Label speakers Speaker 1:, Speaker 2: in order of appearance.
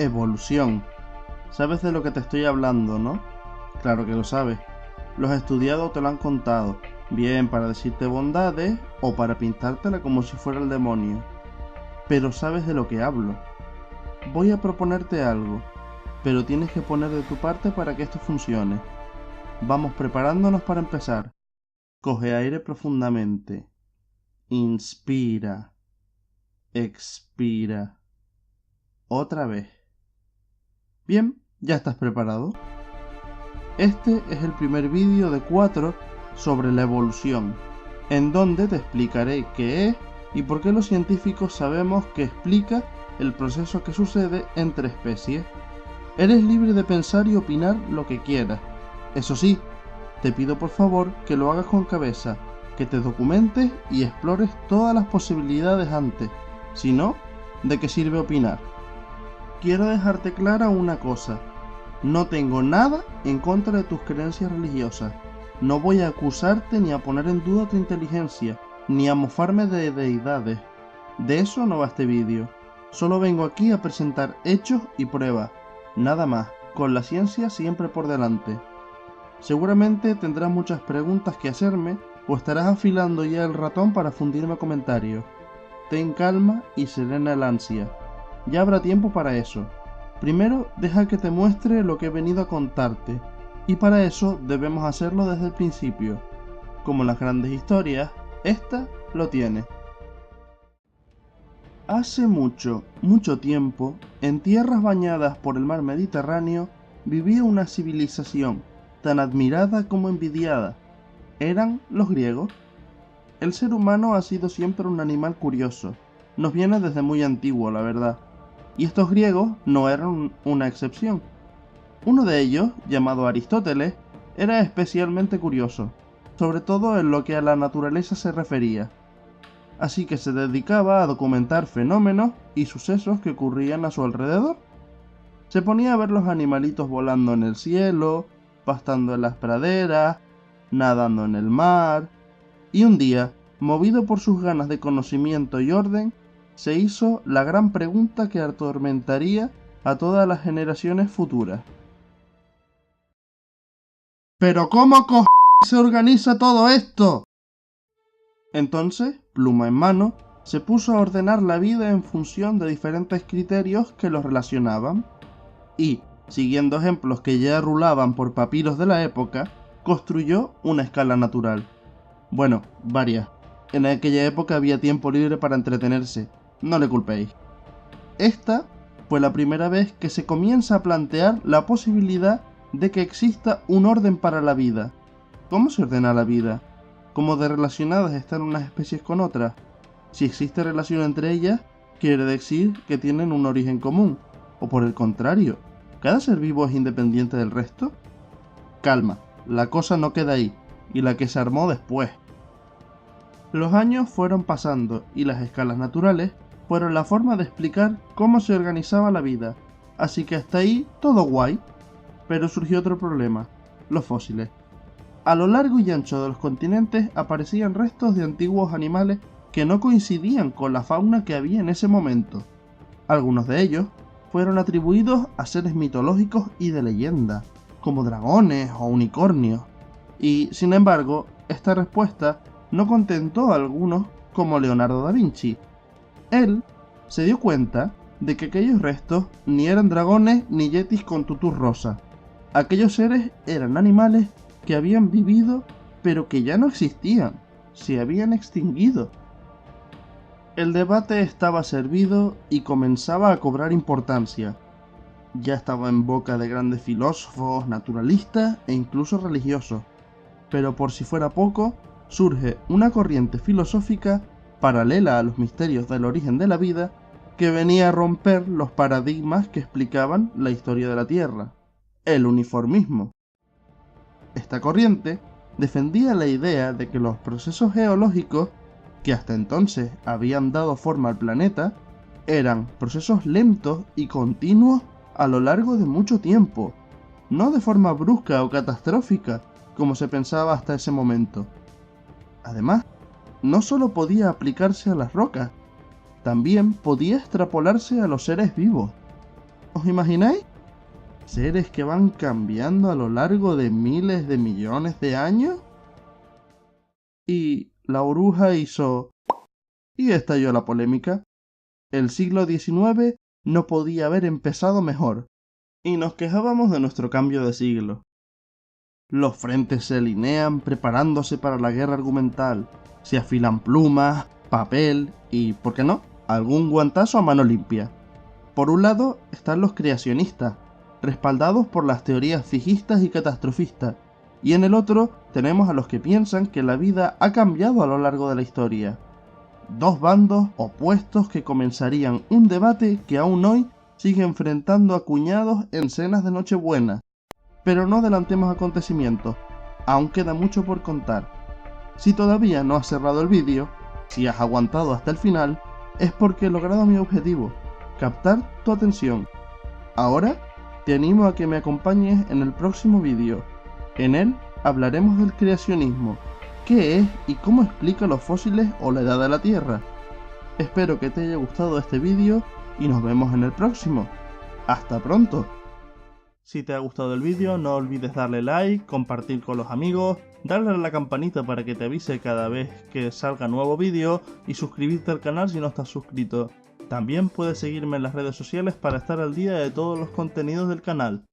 Speaker 1: Evolución. ¿Sabes de lo que te estoy hablando, no? Claro que lo sabes. Los estudiados te lo han contado, bien para decirte bondades o para pintártela como si fuera el demonio. Pero sabes de lo que hablo. Voy a proponerte algo, pero tienes que poner de tu parte para que esto funcione. Vamos preparándonos para empezar. Coge aire profundamente. Inspira. Expira. Otra vez. Bien, ya estás preparado. Este es el primer vídeo de 4 sobre la evolución, en donde te explicaré qué es y por qué los científicos sabemos que explica el proceso que sucede entre especies. Eres libre de pensar y opinar lo que quieras. Eso sí, te pido por favor que lo hagas con cabeza, que te documentes y explores todas las posibilidades antes. Si no, ¿de qué sirve opinar? Quiero dejarte clara una cosa. No tengo nada en contra de tus creencias religiosas. No voy a acusarte ni a poner en duda tu inteligencia, ni a mofarme de deidades. De eso no va este vídeo. Solo vengo aquí a presentar hechos y pruebas. Nada más, con la ciencia siempre por delante. Seguramente tendrás muchas preguntas que hacerme o estarás afilando ya el ratón para fundirme comentarios. Ten calma y serena el ansia. Ya habrá tiempo para eso. Primero, deja que te muestre lo que he venido a contarte, y para eso debemos hacerlo desde el principio. Como en las grandes historias, esta lo tiene. Hace mucho, mucho tiempo, en tierras bañadas por el mar Mediterráneo, vivía una civilización, tan admirada como envidiada. Eran los griegos. El ser humano ha sido siempre un animal curioso. Nos viene desde muy antiguo, la verdad. Y estos griegos no eran una excepción. Uno de ellos, llamado Aristóteles, era especialmente curioso, sobre todo en lo que a la naturaleza se refería. Así que se dedicaba a documentar fenómenos y sucesos que ocurrían a su alrededor. Se ponía a ver los animalitos volando en el cielo, pastando en las praderas, nadando en el mar, y un día, movido por sus ganas de conocimiento y orden, se hizo la gran pregunta que atormentaría a todas las generaciones futuras. ¿Pero cómo se organiza todo esto? Entonces, pluma en mano, se puso a ordenar la vida en función de diferentes criterios que los relacionaban, y, siguiendo ejemplos que ya rulaban por papiros de la época, construyó una escala natural. Bueno, varias. En aquella época había tiempo libre para entretenerse. No le culpéis. Esta fue la primera vez que se comienza a plantear la posibilidad de que exista un orden para la vida. ¿Cómo se ordena la vida? ¿Cómo de relacionadas están unas especies con otras? Si existe relación entre ellas, quiere decir que tienen un origen común. O por el contrario, ¿cada ser vivo es independiente del resto? Calma, la cosa no queda ahí, y la que se armó después. Los años fueron pasando y las escalas naturales fueron la forma de explicar cómo se organizaba la vida, así que hasta ahí todo guay. Pero surgió otro problema, los fósiles. A lo largo y ancho de los continentes aparecían restos de antiguos animales que no coincidían con la fauna que había en ese momento. Algunos de ellos fueron atribuidos a seres mitológicos y de leyenda, como dragones o unicornios, y sin embargo, esta respuesta no contentó a algunos como Leonardo da Vinci. Él se dio cuenta de que aquellos restos ni eran dragones ni yetis con tutús rosa. Aquellos seres eran animales que habían vivido pero que ya no existían, se habían extinguido. El debate estaba servido y comenzaba a cobrar importancia. Ya estaba en boca de grandes filósofos, naturalistas e incluso religiosos. Pero por si fuera poco, surge una corriente filosófica paralela a los misterios del origen de la vida que venía a romper los paradigmas que explicaban la historia de la Tierra, el uniformismo. Esta corriente defendía la idea de que los procesos geológicos que hasta entonces habían dado forma al planeta eran procesos lentos y continuos a lo largo de mucho tiempo, no de forma brusca o catastrófica como se pensaba hasta ese momento. Además, no solo podía aplicarse a las rocas, también podía extrapolarse a los seres vivos. ¿Os imagináis? ¿Seres que van cambiando a lo largo de miles de millones de años? Y la burbuja hizo... y estalló la polémica. El siglo XIX no podía haber empezado mejor. Y nos quejábamos de nuestro cambio de siglo. Los frentes se alinean preparándose para la guerra argumental. Se afilan plumas, papel y, ¿por qué no?, algún guantazo a mano limpia. Por un lado están los creacionistas, respaldados por las teorías fijistas y catastrofistas, y en el otro tenemos a los que piensan que la vida ha cambiado a lo largo de la historia. Dos bandos opuestos que comenzarían un debate que aún hoy sigue enfrentando a cuñados en cenas de Nochebuena. Pero no adelantemos acontecimientos, aún queda mucho por contar. Si todavía no has cerrado el vídeo, si has aguantado hasta el final, es porque he logrado mi objetivo, captar tu atención. Ahora te animo a que me acompañes en el próximo vídeo. En él hablaremos del creacionismo, qué es y cómo explica los fósiles o la edad de la Tierra. Espero que te haya gustado este vídeo y nos vemos en el próximo. ¡Hasta pronto! Si te ha gustado el vídeo, no olvides darle like, compartir con los amigos, darle a la campanita para que te avise cada vez que salga nuevo vídeo y suscribirte al canal si no estás suscrito. También puedes seguirme en las redes sociales para estar al día de todos los contenidos del canal.